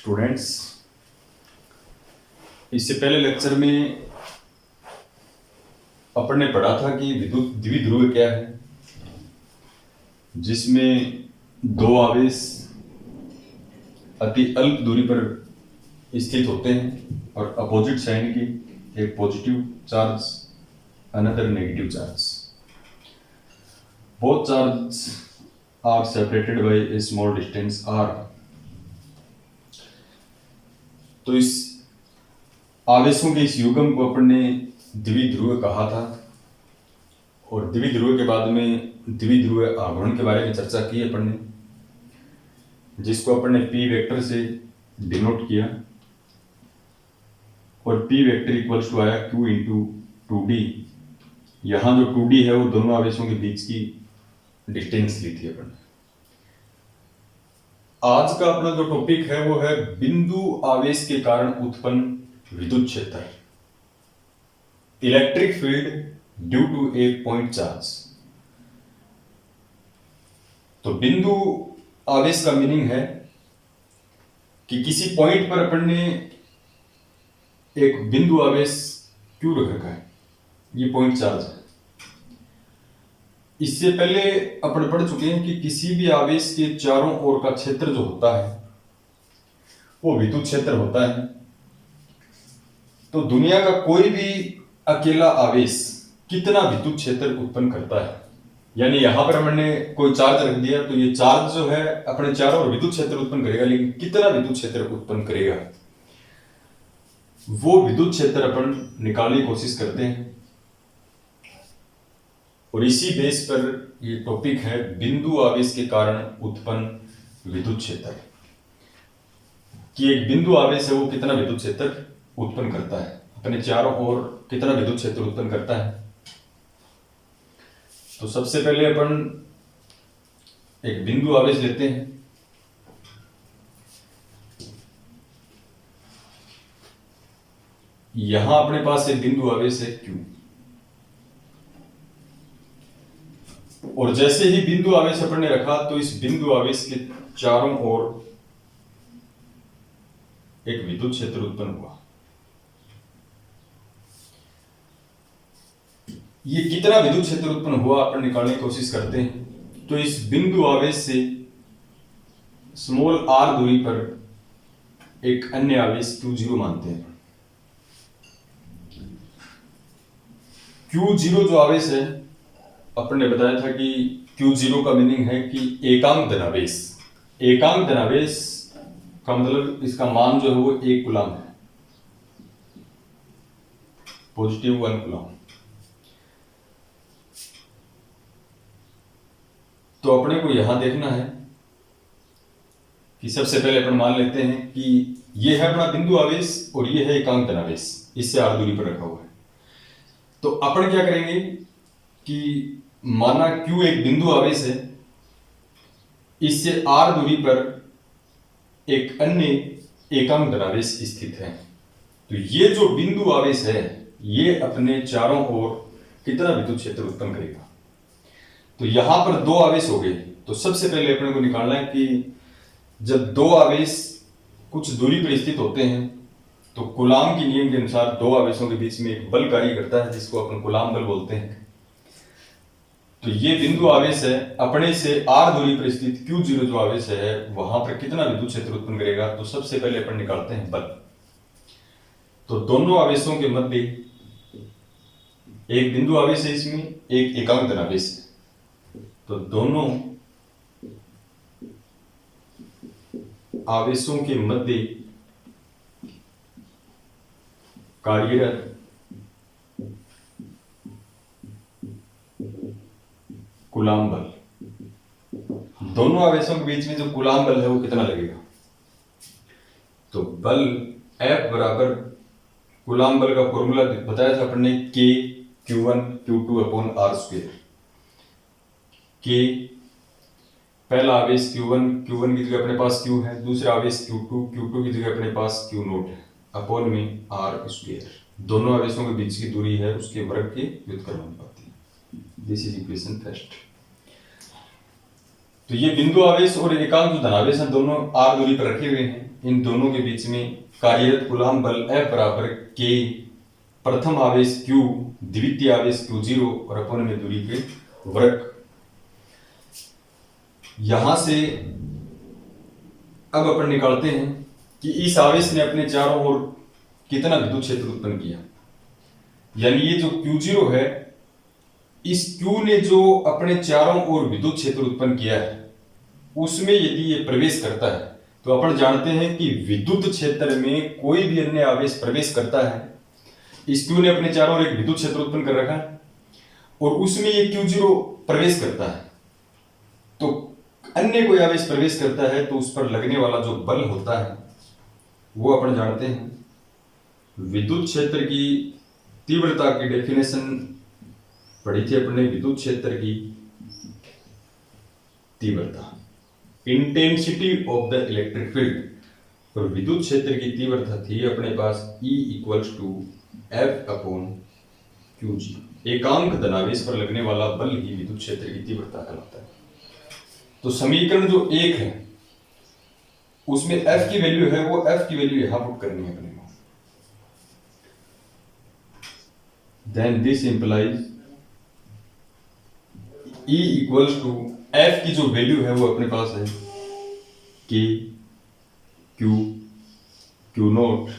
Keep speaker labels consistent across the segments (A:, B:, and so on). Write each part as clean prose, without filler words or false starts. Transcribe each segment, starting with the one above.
A: Students, इससे पहले lecture में अपन ने पढ़ा था कि विद्युत द्विध्रुव क्या है, जिसमें दो आवेश अति अल्प दूरी पर स्थित होते हैं और अपोजिट साइन की, एक positive charge another negative charge. Both charge are separated by a small distance r। तो इस आवेशों के इस युग्म को अपन ने द्विध्रुव कहा था और द्विध्रुव के बाद में द्विध्रुव आघूर्ण के बारे में चर्चा की अपन ने, जिसको अपन ने p वेक्टर से डिनोट किया और p वेक्टर इक्वल्स टू आया q इंटू 2d। यहाँ जो 2d है वो दोनों आवेशों के बीच की डिस्टेंस ली थी अपन ने। आज का अपना जो टॉपिक है वो है बिंदु आवेश के कारण उत्पन्न विद्युत क्षेत्र, electric field due to a point charge. तो बिंदु आवेश का मीनिंग है कि किसी पॉइंट पर अपन ने एक बिंदु आवेश क्यों रख रखा है, ये पॉइंट चार्ज है। इससे पहले अपन पढ़ चुके हैं कि किसी भी आवेश के चारों ओर का क्षेत्र जो होता है वो विद्युत क्षेत्र होता है। तो दुनिया का कोई भी अकेला आवेश कितना विद्युत क्षेत्र उत्पन्न करता है, यानी यहां पर हमने कोई चार्ज रख दिया तो ये चार्ज जो है अपने चारों ओर विद्युत क्षेत्र उत्पन्न करेगा, लेकिन कितना विद्युत क्षेत्र उत्पन्न करेगा वो विद्युत क्षेत्र अपन निकालने की कोशिश करते हैं। और इसी बेस पर ये टॉपिक है बिंदु आवेश के कारण उत्पन्न विद्युत क्षेत्र, कि एक बिंदु आवेश है वो कितना विद्युत क्षेत्र उत्पन्न करता है, अपने चारों ओर कितना विद्युत क्षेत्र उत्पन्न करता है। तो सबसे पहले अपन एक बिंदु आवेश लेते हैं। यहां अपने पास एक बिंदु आवेश है Q, और जैसे ही बिंदु आवेश अपन ने रखा तो इस बिंदु आवेश के चारों ओर एक विद्युत क्षेत्र उत्पन्न हुआ। ये कितना विद्युत क्षेत्र उत्पन्न हुआ अपन निकालने की कोशिश करते हैं। तो इस बिंदु आवेश से स्मॉल r दूरी पर एक अन्य आवेश Q0 मानते हैं। Q0 जो आवेश है अपन ने बताया था कि Q0 का मीनिंग है कि एकांक धनावेश। एकांक धनावेश का मतलब इसका मान जो है वो 1 कूलम है, पॉजिटिव 1 कूलम। तो अपने को यहां देखना है कि सबसे पहले अपन मान लेते हैं कि ये है अपना बिंदु आवेश और ये है एकांक धनावेश, इससे r दूरी पर रखा हुआ है। तो अपन क्या करेंगे कि माना Q एक बिंदु आवेश है, इससे r दूरी पर एक अन्य एकांक धनावेश स्थित है। तो ये जो बिंदु आवेश है ये अपने चारों ओर कितना विद्युत क्षेत्र उत्पन्न करेगा। तो यहां पर दो आवेश हो गए। तो सबसे पहले अपने को निकालना है कि जब दो आवेश कुछ दूरी पर स्थित होते हैं तो कूलाम के नियम के अनुसार दो आवेशों के बीच में एक बल कार्य करता है, जिसको अपन कूलाम बल बोलते हैं। तो ये बिंदु आवेश है, अपने से r दूरी पर स्थित Q0 जो आवेश है वहां पर कितना विद्युत क्षेत्र उत्पन्न करेगा। तो सबसे पहले अपन निकालते हैं बल। तो दोनों आवेशों के मध्य एक बिंदु आवेश है, इसमें एक एकांक धनावेश है। तो दोनों आवेशों के मध्य कार्यरत कूलाम बल, दोनों आवेशों के बीच में जो कूलाम बल है वो कितना लगेगा। तो बल F बराबर कूलाम बल का फॉर्मूला बताया था अपन ने, K Q1 Q2 upon R square. K पहला आवेश Q1 की जगह अपने पास Q है, दूसरा आवेश Q2 की जगह अपने पास Q नोट है, अपॉन में R स्क्वायर। दोनों आवेशों के बीच की दूरी है उसके वर्ग के व्युत्क्रमानुपाती। This is equation first. तो ये बिंदु आवेश और एकांक जो धनावेश हैं दोनों r दूरी पर रखे हुए हैं। इन दोनों के बीच में कार्यरत कूलाम बल F बराबर K, प्रथम आवेश Q, द्वितीय आवेश Q0 और अपोन में दूरी के वर्ग। यहां से अब अपन निकालते हैं कि इस आवेश ने अपने चारों ओर कितना विद्युत क्षेत्र उत्पन्न किया। यानी ये जो Q0 है, इस Q ने जो अपने चारों ओर विद्युत क्षेत्र उत्पन्न किया है, उसमें यदि ये प्रवेश करता है तो अपन जानते हैं कि विद्युत क्षेत्र में कोई भी अन्य आवेश प्रवेश करता है, इस Q ने अपने चारों ओर एक विद्युत क्षेत्र उत्पन्न कर रखा है और उसमें ये Q0 प्रवेश करता है, तो अन्य कोई आवेश प्रवेश करता है तो उस पर लगने वाला जो बल होता है वो अपन जानते हैं। विद्युत क्षेत्र की तीव्रता की डेफिनेशन पढ़ी थी अपने, विद्युत क्षेत्र की तीव्रता, intensity of the electric field. और विद्युत क्षेत्र की तीव्रता थी अपने पास E equals to F upon QG। एकांक धनावेश पर लगने वाला बल ही विद्युत क्षेत्र की तीव्रता कहलाता है। तो समीकरण जो 1 है उसमें F की वैल्यू है, वो F की वैल्यू यहां पुट करनी है अपने को। Then this implies E equals to F की जो वैल्यू है वो अपने पास है K Q naught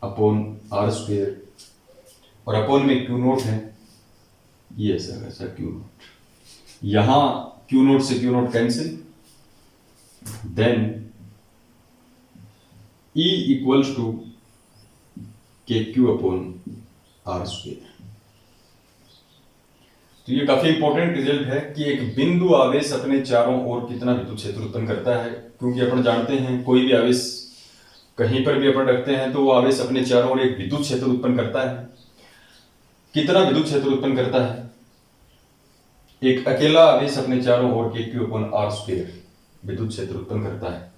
A: upon R square, और अपॉन में Q नोट है ये ऐसा Q नोट, यहां Q नोट से Q naught cancel, then E equals to KQ upon R square. तो ये काफी इंपॉर्टेंट रिजल्ट है कि एक बिंदु आवेश अपने चारों ओर कितना विद्युत क्षेत्र उत्पन्न करता है, क्योंकि अपन जानते हैं कोई भी आवेश कहीं पर भी अपन रखते हैं तो वो आवेश अपने चारों ओर एक विद्युत क्षेत्र उत्पन्न करता है। कितना विद्युत क्षेत्र उत्पन्न करता है? एक अकेला आवेश अपने चारों ओर KQ अपॉन R स्क्वायर विद्युत क्षेत्र उत्पन्न करता है।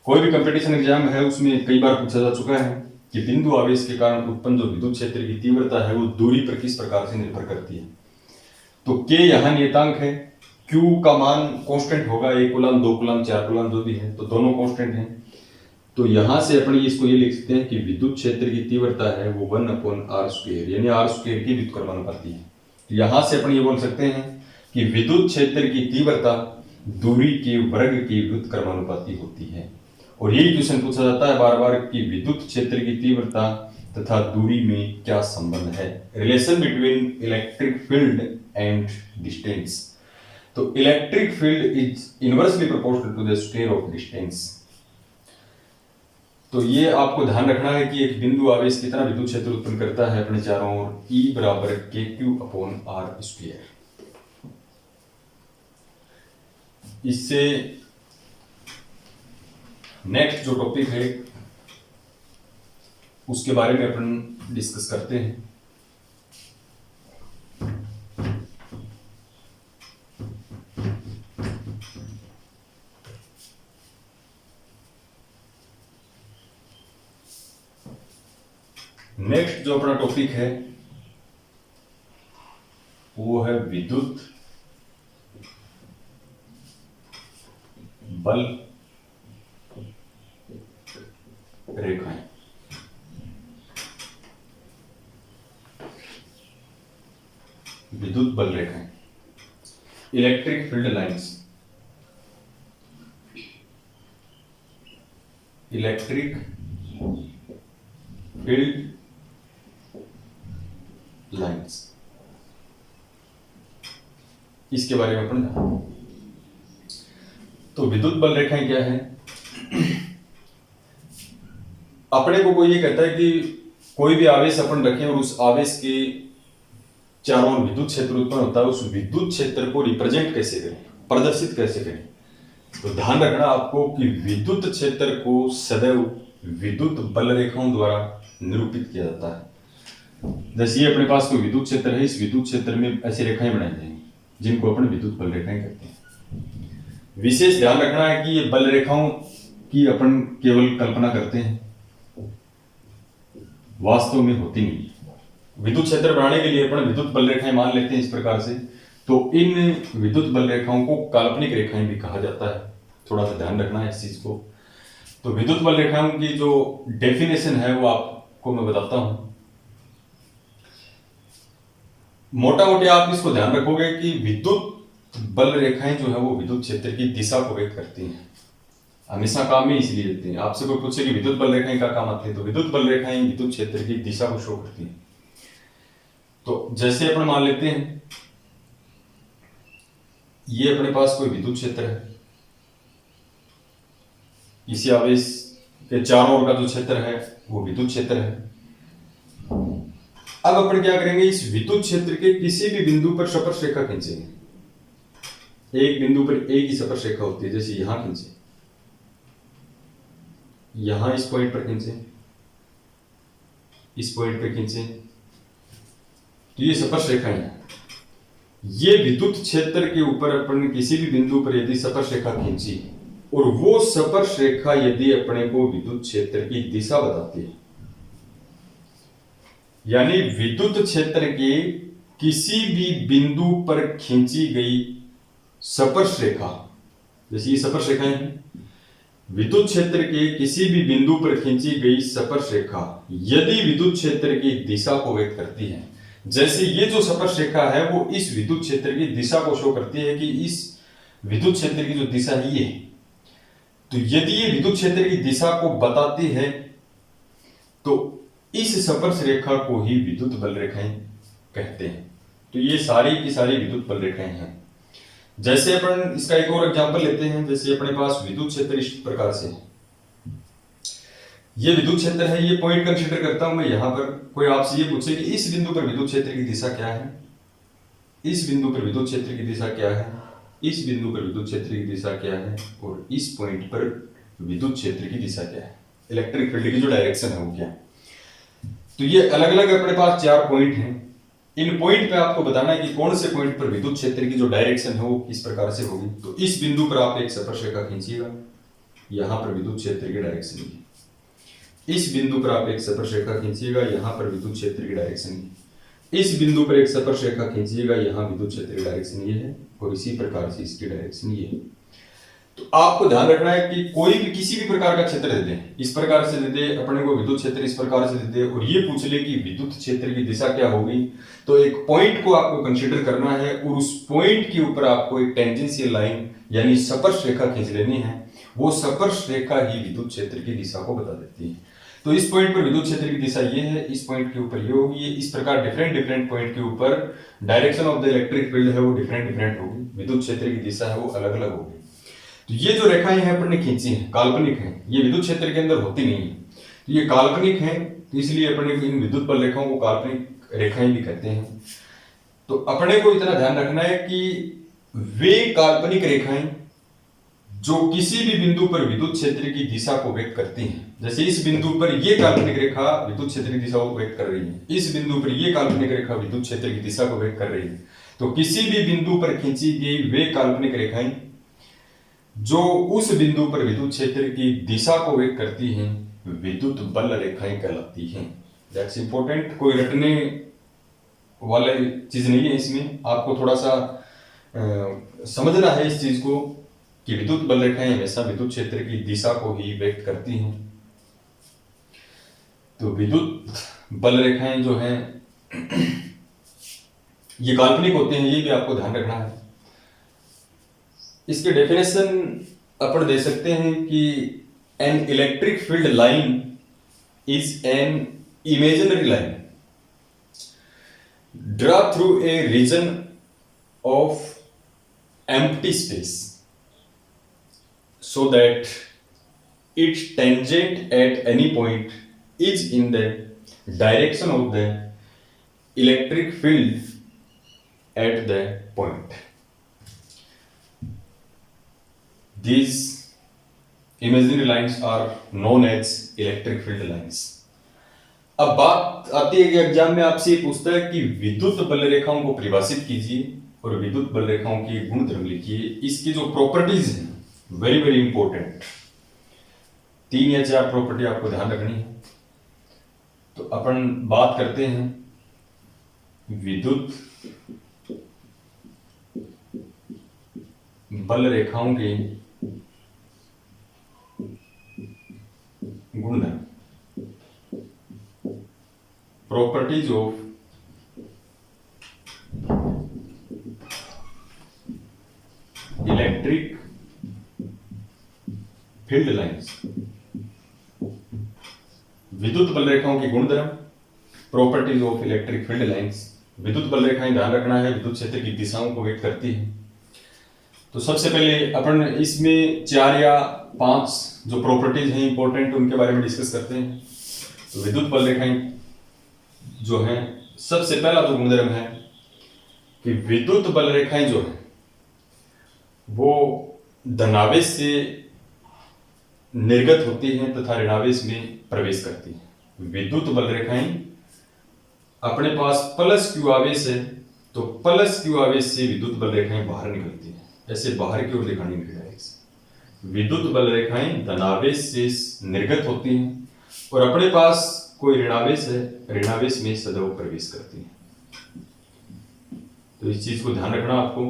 A: कोई भी कंपटीशन एग्जाम है उसमें कई बार पूछा जा चुका है कि बिंदु आवेश के कारण उत्पन्न जो विद्युत क्षेत्र की तीव्रता है वो दूरी पर किस प्रकार से निर्भर करती है। तो K यहां नियतांक है, Q का मान कांस्टेंट होगा, 1 कूलम 2 कूलम 4 कूलम जो भी है, तो दोनों कांस्टेंट हैं। तो यहां से अपन इसको ये लिख सकते हैं कि विद्युत क्षेत्र की तीव्रता है वो 1 अपॉन R स्क्वायर, यानी R स्क्वायर की व्युत्क्रमानुपाती है। तो यहां से अपन ये बोल सकते हैं कि विद्युत क्षेत्र की तीव्रता दूरी के वर्ग की व्युत्क्रमानुपाती होती है। और यही क्वेश्चन पूछा जाता है बार बार कि विद्युत क्षेत्र की तीव्रता तथा दूरी में क्या संबंध है, relation between electric field and distance. तो electric field is inversely proportional to the square of distance. तो ये आपको ध्यान रखना है कि एक बिंदु आवेश कितना विद्युत क्षेत्र उत्पन्न करता है अपने चारों ओर, E बराबर KQ अपॉन R स्क्वायर। इससे नेक्स्ट जो टॉपिक है उसके बारे में अपन डिस्कस करते हैं। नेक्स्ट जो अपना टॉपिक है वो है विद्युत बल रेखाएं। विद्युत बल रेखाएं, electric field lines, electric field lines, इसके बारे में अपन जानेंगे। तो विद्युत बल रेखाएं क्या है? अपने को कोई ये कहता है कि कोई भी आवेश अपन रखें और उस आवेश के चारों ओर विद्युत क्षेत्र उत्पन्न होता है, उस विद्युत क्षेत्र को रिप्रेजेंट कैसे करें, प्रदर्शित कैसे करें। तो ध्यान रखना आपको कि विद्युत क्षेत्र को सदैव विद्युत बल रेखाओं द्वारा निरूपित किया जाता है। जैसे ये अपने पास कोई विद्युत क्षेत्र है, इस विद्युत क्षेत्र में ऐसी रेखाएं बनाई जाएंगी जिनको अपन विद्युत बल रेखाएं कहते हैं। विशेष ध्यान रखना है कि ये बल रेखाओं की अपन केवल कल्पना करते हैं, वास्तव में होती नहीं। विद्युत क्षेत्र बनाने के लिए अपन विद्युत बल रेखाएं मान लेते हैं इस प्रकार से, तो इन विद्युत बल रेखाओं को काल्पनिक रेखाएं भी कहा जाता है। थोड़ा सा ध्यान रखना है इस चीज को। तो विद्युत बल रेखाओं की जो डेफिनेशन है वो आपको मैं बताता हूं। मोटा मोटी आप इसको ध्यान रखोगे कि विद्युत बल रेखाएं जो है वो विद्युत क्षेत्र की दिशा को व्यक्त करती हैं, हमेशा काम में इसलिए देती हैं। आपसे कोई पूछे कि विद्युत बल रेखाएं क्या काम आती है, तो विद्युत बल रेखाएं विद्युत क्षेत्र की दिशा को शो करती हैं। तो जैसे अपन मान लेते हैं ये अपने पास कोई विद्युत क्षेत्र है, इसी आवेश के चारों ओर का जो क्षेत्र है वो विद्युत क्षेत्र है। अब अपन क्या करेंगे, इस विद्युत क्षेत्र के किसी भी बिंदु पर स्पर्श रेखा खींचेंगे। एक बिंदु पर एक ही स्पर्श रेखा होती है, जैसे यहां खींचे, यहां इस पॉइंट पर खींचे, इस पॉइंट पर खींचे, तो ये स्पर्श रेखाएं हैं। ये विद्युत क्षेत्र के ऊपर अपन किसी भी बिंदु पर यदि स्पर्श रेखा खींची और वो स्पर्श रेखा यदि अपने को विद्युत क्षेत्र की दिशा बताती है, यानी विद्युत क्षेत्र के किसी भी बिंदु पर खींची गई स्पर्श रेखा, जैसे ये स्पर्श रेखाएं हैं, विद्युत क्षेत्र के किसी भी बिंदु पर खींची गई स्पर्श रेखा यदि विद्युत क्षेत्र की दिशा को व्यक्त करती है, जैसे ये जो स्पर्श रेखा है वो इस विद्युत क्षेत्र की दिशा को शो करती है कि इस विद्युत क्षेत्र की जो दिशा है ये, तो यदि ये विद्युत क्षेत्र की दिशा को बताती है तो इस स्पर्श रेखा को ही विद्युत बल रेखाएं कहते हैं। तो ये सारी की सारी विद्युत बल रेखाएं हैं। जैसे अपन इसका एक और एग्जांपल लेते हैं, जैसे अपने पास विद्युत क्षेत्र इस प्रकार से है, ये विद्युत क्षेत्र है, ये पॉइंट कंसीडर करता हूं मैं यहां पर। कोई आपसे ये पूछे कि इस बिंदु पर विद्युत क्षेत्र की दिशा क्या है, इस बिंदु पर विद्युत क्षेत्र की दिशा क्या है, इस बिंदु पर विद्युत क्षेत्र की दिशा क्या है और इस पॉइंट पर विद्युत क्षेत्र की दिशा क्या है, इलेक्ट्रिक फील्ड की जो डायरेक्शन है वो क्या है। तो ये अलग अलग अपने पास 4 पॉइंट हैं। इन पॉइंट पे आपको बताना है कि कौन से पॉइंट पर विद्युत क्षेत्र की जो डायरेक्शन है वो किस प्रकार से होगी। तो इस बिंदु पर आप एक स्पर्श रेखा खींचिएगा, यहां पर विद्युत क्षेत्र की डायरेक्शन है। इस बिंदु पर आप एक स्पर्श रेखा खींचिएगा, यहां पर विद्युत क्षेत्र की डायरेक्शन है। इस बिंदु पर एक स्पर्श रेखा खींचिएगा, यहां विद्युत क्षेत्र की डायरेक्शन ये है और इसी प्रकार से इसकी डायरेक्शन ये है। तो आपको ध्यान रखना है कि कोई भी किसी भी प्रकार का क्षेत्र दे दे, इस प्रकार से दे दे, अपने को विद्युत क्षेत्र इस प्रकार से दे दे और ये पूछ ले कि विद्युत क्षेत्र की दिशा क्या होगी, तो एक पॉइंट को आपको कंसीडर करना है और उस पॉइंट के ऊपर आपको एक टेंजेंशियल लाइन यानी स्पर्श रेखा खींच लेनी है। वो स्पर्श रेखा ही विद्युत क्षेत्र की दिशा को बता देती है। तो इस पॉइंट पर विद्युत क्षेत्र की दिशा ये है, इस पॉइंट के ऊपर ये होगी, ये इस प्रकार डिफरेंट पॉइंट के ऊपर direction of the electric field है वो डिफरेंट होगी, विद्युत क्षेत्र की दिशा है वो अलग अलग होगी। तो ये जो रेखाएं हैं अपन ने खींची हैं काल्पनिक हैं, ये विद्युत क्षेत्र के अंदर होती नहीं है, तो ये काल्पनिक हैं, तो इसलिए अपने इन विद्युत बल रेखाओं को काल्पनिक रेखाएं भी कहते हैं। तो अपने को इतना ध्यान रखना है कि वे काल्पनिक रेखाएं जो किसी भी बिंदु पर विद्युत क्षेत्र की दिशा को व्यक्त करती हैं, जैसे इस बिंदु पर ये काल्पनिक रेखा विद्युत क्षेत्र की दिशा को व्यक्त कर रही है, इस बिंदु पर ये काल्पनिक रेखा विद्युत क्षेत्र की दिशा को व्यक्त कर रही है, तो किसी भी बिंदु पर खींची गई वे काल्पनिक रेखाएं जो उस बिंदु पर विद्युत क्षेत्र की दिशा को व्यक्त करती हैं विद्युत बल रेखाएं कहलाती हैं। दैट्स इंपॉर्टेंट, कोई रटने वाला चीज नहीं है इसमें, आपको थोड़ा सा समझना है इस चीज को कि विद्युत बल रेखाएं हमेशा विद्युत क्षेत्र की दिशा को ही व्यक्त करती हैं। तो विद्युत बल रेखाएं जो हैं ये काल्पनिक होते हैं, ये भी आपको ध्यान रखना है। इसके डेफिनेशन अपन दे सकते हैं कि an electric field line is an imaginary line draw through a region of empty space so that its tangent at any point is in the direction of the electric field at the point. These imaginary lines are known as electric field lines. अब बात आती है कि exam में आपसे ये पूछता है कि विद्युत बल रेखाओं को परिभाषित कीजिए और विद्युत बल रेखाओं की गुणधर्म लिखिए। इसकी जो प्रॉपर्टीज हैं वेरी इंपॉर्टेंट, 3 या 4 प्रॉपर्टी आपको ध्यान रखनी है। तो अपन बात करते हैं विद्युत बल रेखाओं की गुणधर्म, properties of electric field lines, विद्युत बल रेखाओं के गुणधर्म, properties of electric field lines. विद्युत बल रेखाएं, ध्यान रखना है, विद्युत क्षेत्र की दिशाओं को व्यक्त करती है। तो सबसे पहले अपन इसमें 4 या 5 जो प्रॉपर्टीज हैं इंपॉर्टेंट, उनके बारे में डिस्कस करते हैं। तो विद्युत बल रेखाएं जो हैं, सबसे पहला जो गुणधर्म है कि विद्युत बल रेखाएं जो है वो धनावेश से निर्गत होती हैं तथा ऋणावेश में प्रवेश करती हैं। विद्युत बल रेखाएं, अपने पास प्लस क्यू आवेश है तो प्लस क्यू आवेश से विद्युत बल रेखाएं बाहर निकलती हैं, ऐसे बाहर की ओर दिखानी डायरेक्शन। विद्युत बल रेखाएं धनावेश से निर्गत होती हैं और अपने पास कोई ऋणावेश है, ऋणावेश में सदैव प्रवेश करती हैं। तो इस चीज को ध्यान रखना आपको।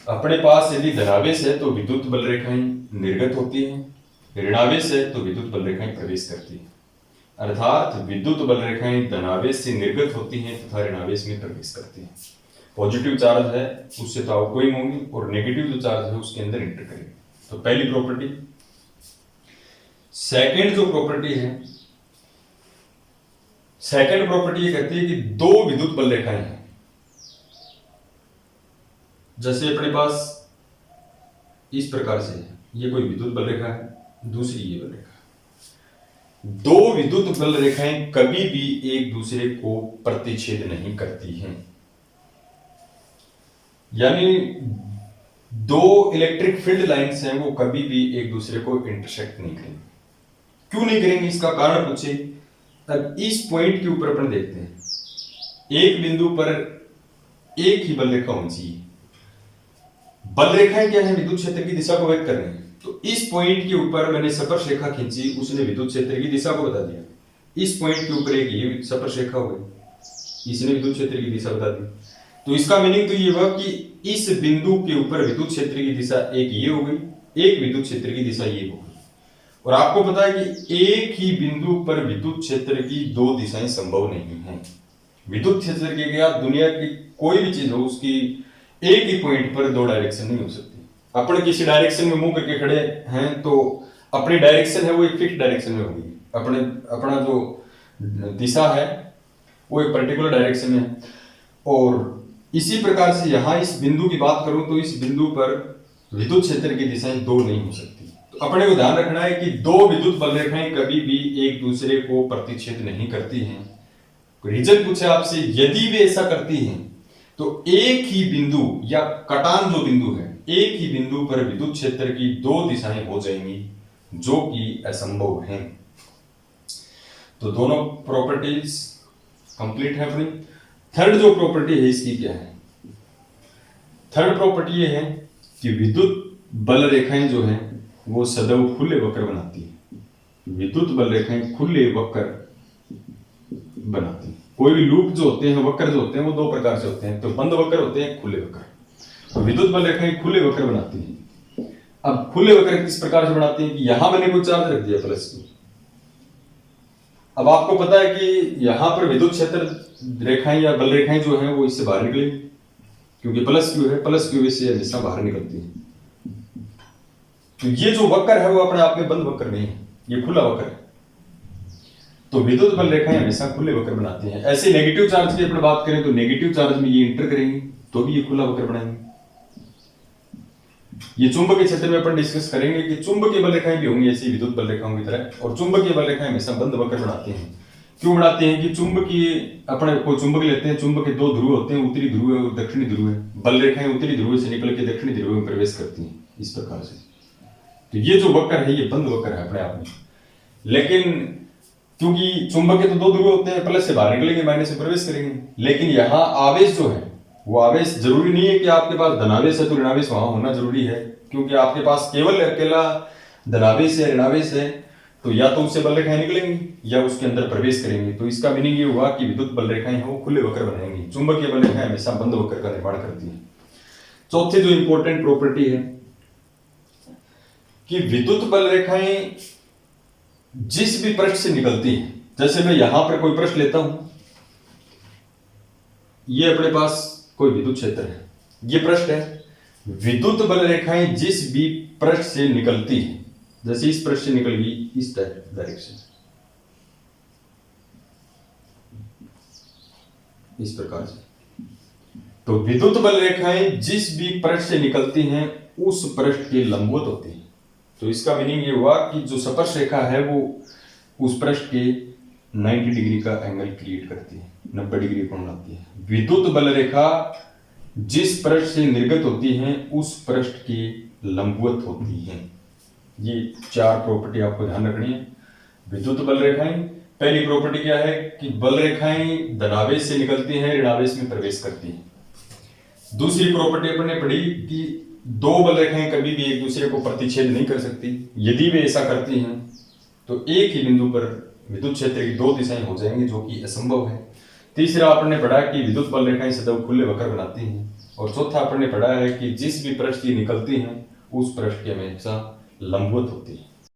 A: अपने पास यदि धनावेश है तो विद्युत बल रेखाएं निर्गत होती हैं, ऋणावेश है तो विद्युत बल रेखाएं प्रवेश करती हैं। अर्थात विद्युत बल रेखाएं धनावेश से निर्गत होती हैं तथा ऋणावेश में प्रवेश करती हैं। पॉजिटिव चार्ज है उससे तो आउटगोइंग होंगी और नेगेटिव जो चार्ज है उसके अंदर एंटर करेंगे। तो पहली प्रॉपर्टी। सेकंड जो प्रॉपर्टी है, सेकंड प्रॉपर्टी ये कहती है कि दो विद्युत बल रेखाएं हैं। जैसे अपने पास इस प्रकार से है, ये कोई विद्युत बल रेखा है, दूसरी ये बल रेखा। दो विद्युत बल रेखाएं कभी भी एक दूसरे को प्रतिच्छेद नहीं करती हैं, यानी दो इलेक्ट्रिक फील्ड लाइंस हैं वो कभी भी एक दूसरे को इंटरसेक्ट नहीं करेंगे। क्यों नहीं करेंगे, इसका कारण पूछे। अब इस पॉइंट के ऊपर अपन देखते हैं, एक बिंदु पर एक ही बल रेखा होनी चाहिए। बल रेखाएं क्या है, विद्युत क्षेत्र की दिशा को व्यक्त कर रहे हैं। तो इस पॉइंट के ऊपर मैंने स्पर्श रेखा खींची, उसने विद्युत क्षेत्र की दिशा को बता दिया। इस पॉइंट के ऊपर एक ये स्पर्श रेखा हो गई, इसने विद्युत क्षेत्र की दिशा बता दी। तो इसका मीनिंग तो ये हुआ कि इस बिंदु के ऊपर विद्युत क्षेत्र की दिशा एक ये हो गई, एक विद्युत क्षेत्र की दिशा ये हो गई। और आपको पता है कि एक ही बिंदु पर विद्युत क्षेत्र की दो दिशाएं संभव नहीं है। विद्युत क्षेत्र की क्या, दुनिया की कोई भी चीज हो उसकी एक ही पॉइंट पर दो डायरेक्शन नहीं हो सकती। अपन किसी डायरेक्शन में मुंह करके खड़े हैं तो अपनी डायरेक्शन है वो एक फिक्स डायरेक्शन में होगी, अपना जो दिशा है वो एक पर्टिकुलर डायरेक्शन में है। और इसी प्रकार से यहां इस बिंदु की बात करूं तो इस बिंदु पर विद्युत क्षेत्र की दिशाएं दो नहीं हो सकती। तो अपने को ध्यान रखना है कि दो विद्युत बल रेखाएं कभी भी एक दूसरे को प्रतिच्छेद नहीं करती हैं। रीजन पूछे आपसे, यदि वे ऐसा करती हैं तो एक ही बिंदु या कटान जो बिंदु है, एक ही बिंदु पर विद्युत क्षेत्र की दो दिशाएं हो जाएंगी जो कि असंभव हैं। तो दोनों प्रॉपर्टीज कंप्लीट है अपनी। थर्ड जो प्रॉपर्टी है इसकी क्या है, थर्ड प्रॉपर्टी ये है कि विद्युत बल रेखाएं जो हैं वो सदैव खुले वक्र बनाती है। विद्युत बल रेखाएं खुले वक्र बनाती है। कोई भी लूप जो होते हैं, वक्र जो होते हैं वो दो प्रकार से होते हैं, तो बंद वक्र होते हैं, खुले वक्र। तो विद्युत बल रेखाएं खुले वक्र बनाती हैं। अब खुले वक्र किस प्रकार से बनाती हैं कि यहां मैंने कोई चार्ज रख दिया प्लस क्यू। अब आपको पता है कि यहां पर विद्युत क्षेत्र रेखाएं या बल रेखाएं जो हैं वो इससे बाहर निकलेंगी, क्योंकि प्लस क्यू है, प्लस क्यू से हमेशा बाहर निकलती है। तो ये जो वक्र है वो अपने आप में बंद वक्र नहीं है, ये खुला वक्र है। तो विद्युत बल रेखाएं हमेशा खुले वक्र बनाती हैं। ऐसे नेगेटिव चार्ज की अपन बात करें तो नेगेटिव चार्ज में ये इंटर करेंगे तो भी ये खुला वक्र बनाएंगे। ये चुंबकीय क्षेत्र में अपन डिस्कस करेंगे कि चुंबकीय बल रेखाएं भी होंगी ऐसी विद्युत बल रेखाओं की तरह, और चुंबकीय बल रेखाएं हमेशा बंद वक्र बनाती हैं। क्यों बनाते हैं कि चुंबकीय, अपने कोई चुंबक लेते हैं, चुंबक के दो ध्रुव होते हैं, उत्तरी ध्रुव और दक्षिणी ध्रुव है। बल रेखाएं उत्तरी ध्रुव से निकल के दक्षिणी ध्रुव में प्रवेश करती हैं इस प्रकार से। तो ये जो वक्र है ये बंद वक्र है अपने आप में। लेकिन क्योंकि चुंबक के तो दो ध्रुव होते हैं, प्लस से बाहर निकलेंगे, माइनस से प्रवेश करेंगे। लेकिन यहाँ आवेश जो है वो आवेश जरूरी नहीं है कि आपके पास धनावेश है तो ऋणावेश वहां होना जरूरी है, क्योंकि आपके पास केवल अकेला धनावेश है, ऋणावेश है, तो या तो उससे बल रेखाएं निकलेंगी या उसके अंदर प्रवेश करेंगी। तो इसका मीनिंग ये हुआ कि विद्युत बल रेखाएं हैं वो खुले वक्र बनाएंगी, चुंबकीय बल रेखाएं हमेशा बंद वक्र का निर्माण करती है। चौथी जो इंपॉर्टेंट प्रॉपर्टी है कि विद्युत बल रेखाएं जिस भी पृष्ठ से निकलती है, जैसे मैं यहां पर कोई पृष्ठ लेता हूं, ये अपने पास कोई विद्युत क्षेत्र है, ये पृष्ठ है, विद्युत बल रेखाएं जिस भी पृष्ठ से निकलती है, जैसे इस पृष्ठ से निकल गई इस डायरेक्शन, इस प्रकार से, तो विद्युत बल रेखाएं जिस भी पृष्ठ से निकलती हैं उस पृष्ठ के लंबवत होती हैं। तो इसका मीनिंग ये हुआ कि जो स्पर्श रेखा है वो उस पृष्ठ के 90 डिग्री का एंगल क्रिएट करती है, 90 डिग्री कोण बनाती है। विद्युत बल रेखा जिस पृष्ठ से निर्गत होती है उस पृष्ठ के लंबवत होती है। ये 4 प्रॉपर्टी आपको ध्यान रखनी है। विद्युत बल रेखाएं, पहली प्रॉपर्टी क्या है कि बल रेखाएं धनावेश से निकलती हैं, ऋणावेश में प्रवेश करती हैं। दूसरी प्रॉपर्टी अपन ने पढ़ी कि दो बल रेखाएं कभी भी एक दूसरे को प्रतिच्छेद नहीं कर सकती, यदि वे ऐसा करती हैं तो एक ही बिंदु पर विद्युत क्षेत्र की 2 दिशाएं हो जाएंगी, जो कि असंभव है। तीसरा अपन ने पढ़ा कि विद्युत बल रेखाएं सदैव खुले वक्र बनाती हैं, और चौथा अपन ने पढ़ा है कि जिस भी पृष्ठ की निकलती हैं उस पृष्ठ की हमेशा लंबवत होती है।